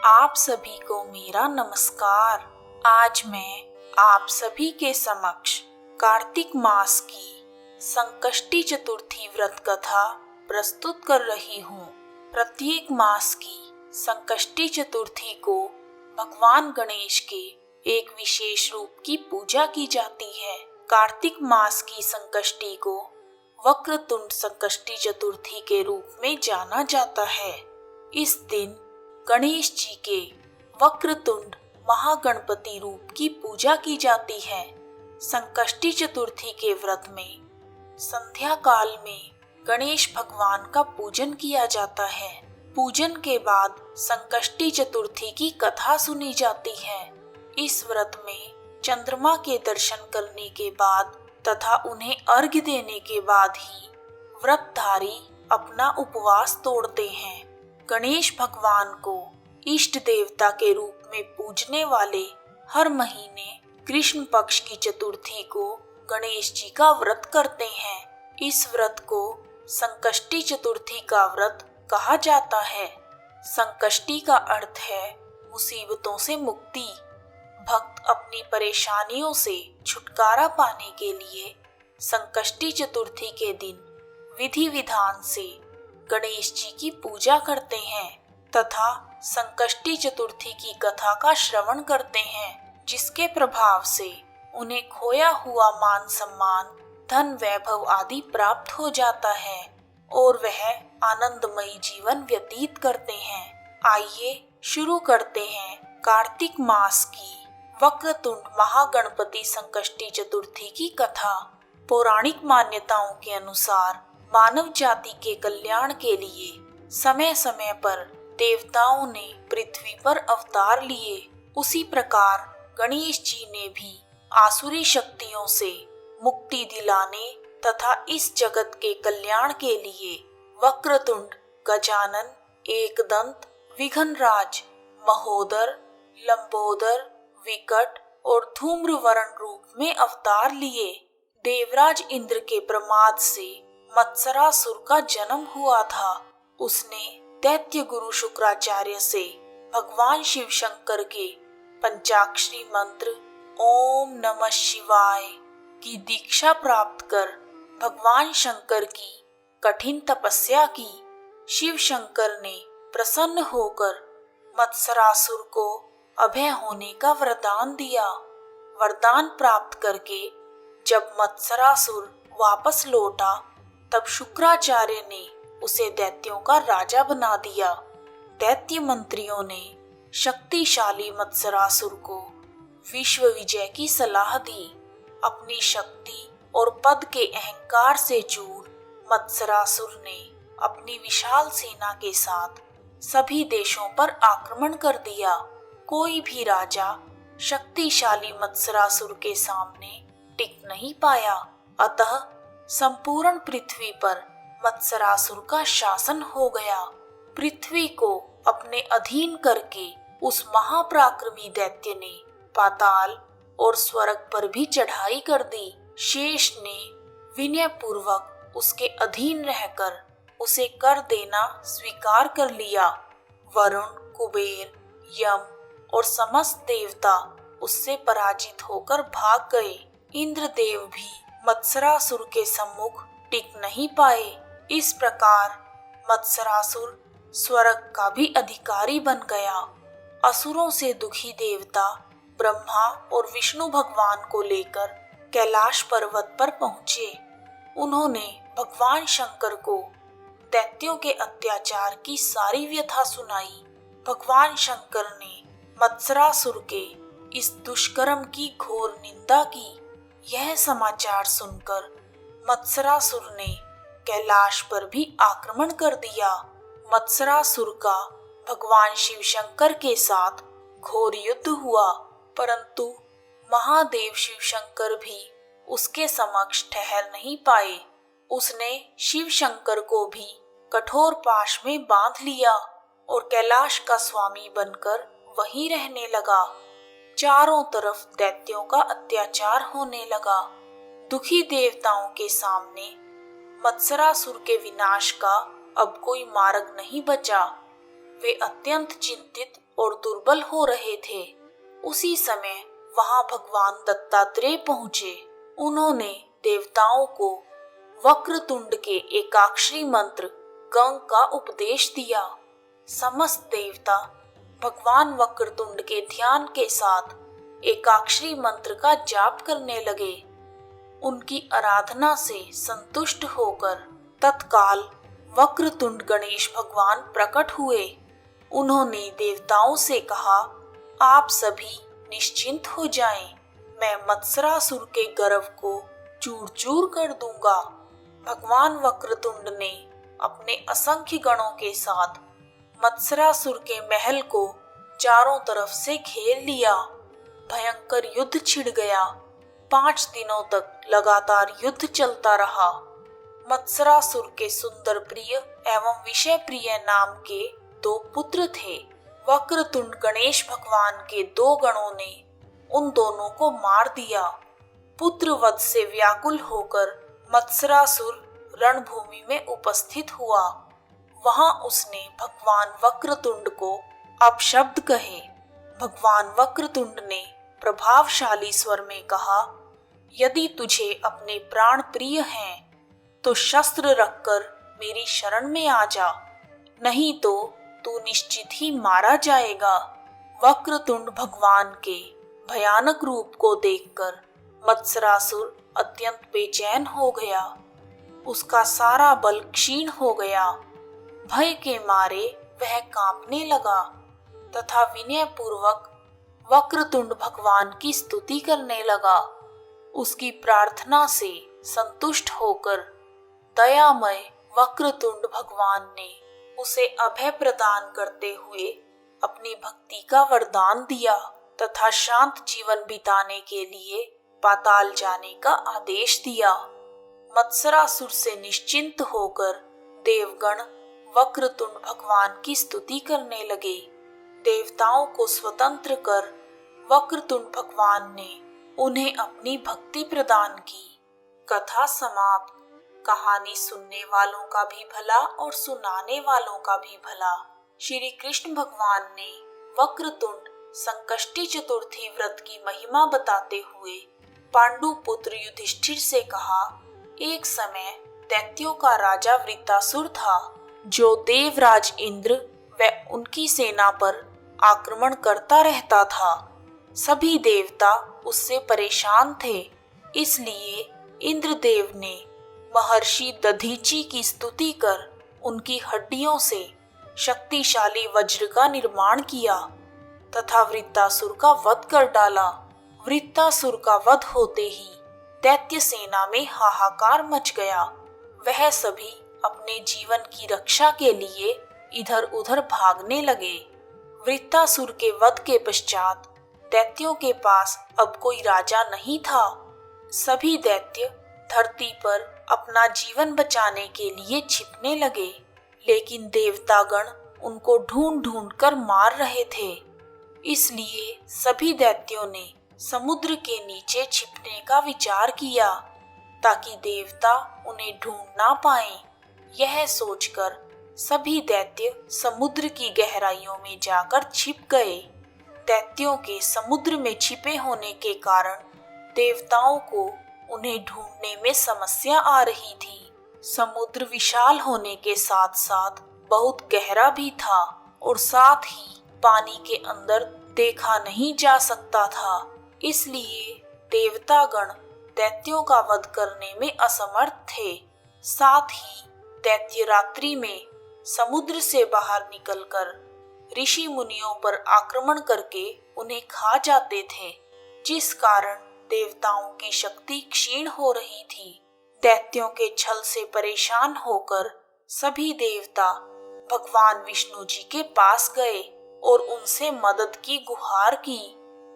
आप सभी को मेरा नमस्कार। आज मैं आप सभी के समक्ष कार्तिक मास की संकष्टी चतुर्थी व्रत कथा प्रस्तुत कर रही हूँ। प्रत्येक मास की संकष्टी चतुर्थी को भगवान गणेश के एक विशेष रूप की पूजा की जाती है। कार्तिक मास की संकष्टी को वक्रतुंड संकष्टी चतुर्थी के रूप में जाना जाता है। इस दिन गणेश जी के वक्रतुंड महागणपति रूप की पूजा की जाती है। संकष्टी चतुर्थी के व्रत में संध्या काल में गणेश भगवान का पूजन किया जाता है। पूजन के बाद संकष्टी चतुर्थी की कथा सुनी जाती है। इस व्रत में चंद्रमा के दर्शन करने के बाद तथा उन्हें अर्घ्य देने के बाद ही व्रतधारी अपना उपवास तोड़ते हैं। गणेश भगवान को इष्ट देवता के रूप में पूजने वाले हर महीने कृष्ण पक्ष की चतुर्थी को गणेश जी का व्रत करते हैं। इस व्रत को संकष्टी चतुर्थी का व्रत कहा जाता है। संकष्टी का अर्थ है मुसीबतों से मुक्ति। भक्त अपनी परेशानियों से छुटकारा पाने के लिए संकष्टी चतुर्थी के दिन विधि विधान से गणेश जी की पूजा करते हैं तथा संकष्टी चतुर्थी की कथा का श्रवण करते हैं, जिसके प्रभाव से उन्हें खोया हुआ मान सम्मान, धन वैभव आदि प्राप्त हो जाता है और वह आनंदमयी जीवन व्यतीत करते हैं। आइए शुरू करते हैं कार्तिक मास की वक्रतुंड महागणपति संकष्टी चतुर्थी की कथा। पौराणिक मान्यताओं के अनुसार मानव जाति के कल्याण के लिए समय समय पर देवताओं ने पृथ्वी पर अवतार लिए। उसी प्रकार गणेश जी ने भी आसुरी शक्तियों से मुक्ति दिलाने तथा इस जगत के कल्याण के लिए वक्रतुंड, गजानन, एकदंत, विघ्नराज, महोदर, लंबोदर, विकट और धूम्रवर्ण रूप में अवतार लिए। देवराज इंद्र के प्रमाद से मत्सरासुर का जन्म हुआ था। उसने दैत्य गुरु शुक्राचार्य से भगवान शिव शंकर के पंचाक्षरी मंत्र ओम नमः शिवाय की दीक्षा प्राप्त कर भगवान शंकर की कठिन तपस्या की। शिव शंकर ने प्रसन्न होकर मत्सरासुर को अभय होने का वरदान दिया। वरदान प्राप्त करके जब मत्सरासुर वापस लौटा तब शुक्राचार्य ने उसे दैत्यों का राजा बना दिया। दैत्य मंत्रियों ने शक्तिशाली मत्सरासुर को विश्व विजय की सलाह दी। अपनी शक्ति और पद के अहंकार से चूर मत्सरासुर ने अपनी विशाल सेना के साथ सभी देशों पर आक्रमण कर दिया। कोई भी राजा शक्तिशाली मत्सरासुर के सामने टिक नहीं पाया। अतः संपूर्ण पृथ्वी पर मत्सरासुर का शासन हो गया। पृथ्वी को अपने अधीन करके उस महापराक्रमी दैत्य ने पाताल और स्वर्ग पर भी चढ़ाई कर दी। शेष ने विनय पूर्वक उसके अधीन रहकर उसे कर देना स्वीकार कर लिया। वरुण, कुबेर, यम और समस्त देवता उससे पराजित होकर भाग गए। इंद्रदेव भी मत्सरासुर के सम्मुख टिक नहीं पाए। इस प्रकार मत्सरासुर स्वर्ग का भी अधिकारी बन गया। असुरों से दुखी देवता ब्रह्मा और विष्णु भगवान को लेकर कैलाश पर्वत पर पहुंचे। उन्होंने भगवान शंकर को दैत्यों के अत्याचार की सारी व्यथा सुनाई। भगवान शंकर ने मत्सरासुर के इस दुष्कर्म की घोर निंदा की। यह समाचार सुनकर मत्सरासुर ने कैलाश पर भी आक्रमण कर दिया। मत्सरासुर का भगवान शिव शंकर के साथ घोर युद्ध हुआ, परंतु महादेव शिव शंकर भी उसके समक्ष ठहर नहीं पाए। उसने शिव शंकर को भी कठोर पाश में बांध लिया और कैलाश का स्वामी बनकर वहीं रहने लगा। चारों तरफ दैत्यों का अत्याचार होने लगा। दुखी देवताओं के सामने मत्सरासुर के विनाश का अब कोई मार्ग नहीं बचा। वे अत्यंत चिंतित और दुर्बल हो रहे थे। उसी समय वहां भगवान दत्तात्रेय पहुंचे। उन्होंने देवताओं को वक्रतुंड के एकाक्षरी मंत्र गंग का उपदेश दिया। समस्त देवता भगवान वक्रतुंड के ध्यान के साथ एकाक्षरी मंत्र का जाप करने लगे। उनकी आराधना से संतुष्ट होकर तत्काल वक्रतुंड गणेश भगवान प्रकट हुए। उन्होंने देवताओं से कहा, आप सभी निश्चिंत हो जाएं, मैं मत्सरासुर के गर्व को चूर चूर कर दूंगा। भगवान वक्रतुंड ने अपने असंख्य गणों के साथ मत्सरासुर के महल को चारों तरफ से घेर लिया। भयंकर युद्ध छिड़ गया। 5 दिनों तक लगातार युद्ध चलता रहा। मत्सरासुर के सुंदर प्रिय एवं विषय प्रिय नाम के 2 पुत्र थे। वक्रतुंड गणेश भगवान के 2 गणों ने उन दोनों को मार दिया। पुत्र वध से व्याकुल होकर मत्सरासुर रणभूमि में उपस्थित हुआ। वहां उसने भगवान वक्रतुंड को अपशब्द कहे। भगवान वक्रतुंड ने प्रभावशाली स्वर में कहा, यदि तुझे अपने प्राण प्रिय हैं तो शस्त्र रखकर मेरी शरण में आ जा, नहीं तो तू निश्चित ही मारा जाएगा। वक्रतुंड भगवान के भयानक रूप को देखकर मत्सरासुर अत्यंत बेचैन हो गया। उसका सारा बल क्षीण हो गया। भय के मारे वह कांपने लगा तथा विनय पूर्वक वक्रतुंड भगवान की स्तुति करने लगा। उसकी प्रार्थना से संतुष्ट होकर दयामय वक्रतुंड भगवान ने उसे अभय प्रदान करते हुए अपनी भक्ति का वरदान दिया तथा शांत जीवन बिताने के लिए पाताल जाने का आदेश दिया। मत्सरासुर से निश्चिंत होकर देवगण वक्रतुंड भगवान की स्तुति करने लगे। देवताओं को स्वतंत्र कर वक्रतुंड भगवान ने उन्हें अपनी भक्ति प्रदान की। कथा समाप्त। कहानी सुनने वालों का भी भला और सुनाने वालों का भी भला। श्री कृष्ण भगवान ने वक्रतुंड संकष्टी चतुर्थी व्रत की महिमा बताते हुए पांडु पुत्र युधिष्ठिर से कहा, एक समय दैत्यों का राजा वृत्तासुर था, जो देवराज इंद्र व उनकी सेना पर आक्रमण करता रहता था। सभी देवता उससे परेशान थे। इसलिए इंद्रदेव ने महर्षि दधीची की स्तुति कर उनकी हड्डियों से शक्तिशाली वज्र का निर्माण किया तथा वृत्तासुर का वध कर डाला। वृत्तासुर का वध होते ही दैत्य सेना में हाहाकार मच गया। वह सभी अपने जीवन की रक्षा के लिए इधर उधर भागने लगे। वृत्तासुर के वध के पश्चात दैत्यों के पास अब कोई राजा नहीं था। सभी दैत्य धरती पर अपना जीवन बचाने के लिए छिपने लगे, लेकिन देवतागण उनको ढूंढ ढूंढ कर मार रहे थे। इसलिए सभी दैत्यों ने समुद्र के नीचे छिपने का विचार किया ताकि देवता उन्हें ढूंढ ना पाएं। यह सोचकर सभी दैत्य समुद्र की गहराइयों में जाकर छिप गए। दैत्यों के समुद्र में छिपे होने के कारण देवताओं को उन्हें ढूंढने में समस्या आ रही थी। समुद्र विशाल होने के साथ साथ बहुत गहरा भी था और साथ ही पानी के अंदर देखा नहीं जा सकता था। इसलिए देवतागण दैत्यों का वध करने में असमर्थ थे। साथ ही दैत्य रात्रि में समुद्र से बाहर निकलकर ऋषि मुनियों पर आक्रमण करके उन्हें खा जाते थे, जिस कारण देवताओं की शक्ति क्षीण हो रही थी। दैत्यों के छल से परेशान होकर सभी देवता भगवान विष्णु जी के पास गए और उनसे मदद की गुहार की।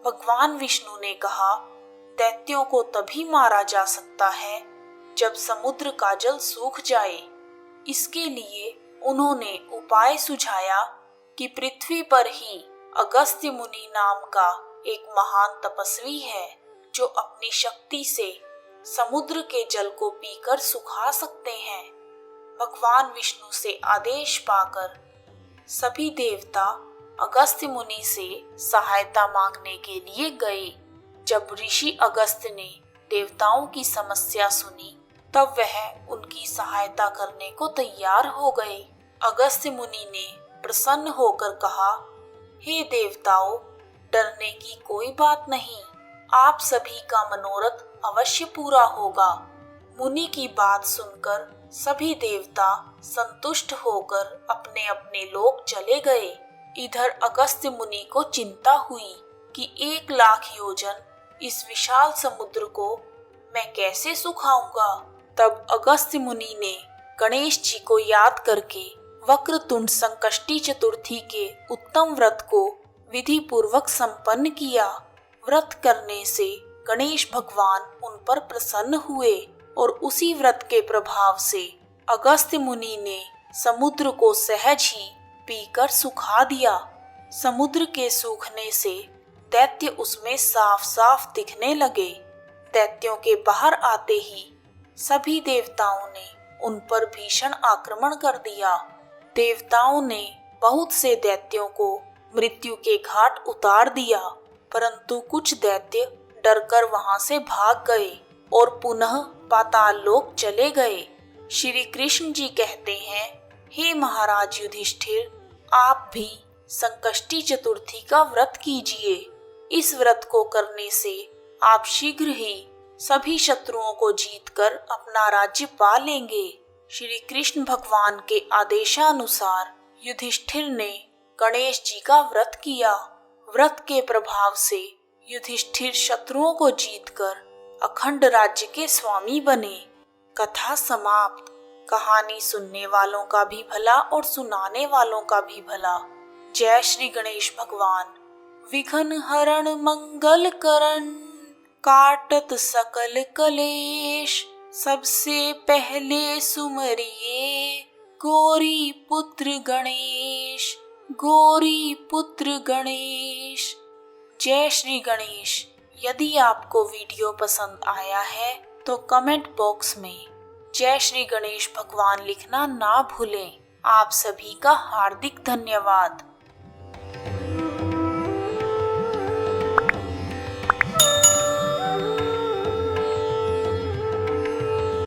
भगवान विष्णु ने कहा, दैत्यों को तभी मारा जा सकता है जब समुद्र का जल सूख जाए। इसके लिए उन्होंने उपाय सुझाया कि पृथ्वी पर ही अगस्त्य मुनि नाम का एक महान तपस्वी है, जो अपनी शक्ति से समुद्र के जल को पीकर सुखा सकते हैं। भगवान विष्णु से आदेश पाकर सभी देवता अगस्त्य मुनि से सहायता मांगने के लिए गए। जब ऋषि अगस्त्य ने देवताओं की समस्या सुनी तब वह उनकी सहायता करने को तैयार हो गए। अगस्त्य मुनि ने प्रसन्न होकर कहा, हे देवताओं, डरने की कोई बात नहीं, आप सभी का मनोरथ अवश्य पूरा होगा। मुनि की बात सुनकर सभी देवता संतुष्ट होकर अपने अपने लोक चले गए। इधर अगस्त्य मुनि को चिंता हुई कि 1,00,000 योजन इस विशाल समुद्र को मैं कैसे सुखाऊंगा। तब अगस्त्य मुनि ने गणेश जी को याद करके वक्रतुंड संकष्टी चतुर्थी के उत्तम व्रत को विधि पूर्वक संपन्न किया। व्रत करने से गणेश भगवान उन पर प्रसन्न हुए और उसी व्रत के प्रभाव से अगस्त्य मुनि ने समुद्र को सहज ही पीकर सुखा दिया। समुद्र के सूखने से दैत्य उसमें साफ साफ दिखने लगे। दैत्यों के बाहर आते ही सभी देवताओं ने उन पर भीषण आक्रमण कर दिया। देवताओं ने बहुत से दैत्यों को मृत्यु के घाट उतार दिया, परंतु कुछ दैत्य डरकर वहां से भाग गए और पुनः पाताल लोक चले गए। श्री कृष्ण जी कहते हैं, हे महाराज युधिष्ठिर, आप भी संकष्टी चतुर्थी का व्रत कीजिए। इस व्रत को करने से आप शीघ्र ही सभी शत्रुओं को जीतकर अपना राज्य पा लेंगे। श्री कृष्ण भगवान के आदेशानुसार युधिष्ठिर ने गणेश जी का व्रत किया। व्रत के प्रभाव से युधिष्ठिर शत्रुओं को जीतकर अखंड राज्य के स्वामी बने। कथा समाप्त। कहानी सुनने वालों का भी भला और सुनाने वालों का भी भला। जय श्री गणेश भगवान। विघ्न हरण मंगल करण, काटत सकल कलेश, सबसे पहले सुमरिए गौरी पुत्र गणेश, गौरी पुत्र गणेश। जय श्री गणेश। यदि आपको वीडियो पसंद आया है तो कमेंट बॉक्स में जय श्री गणेश भगवान लिखना ना भूलें। आप सभी का हार्दिक धन्यवाद।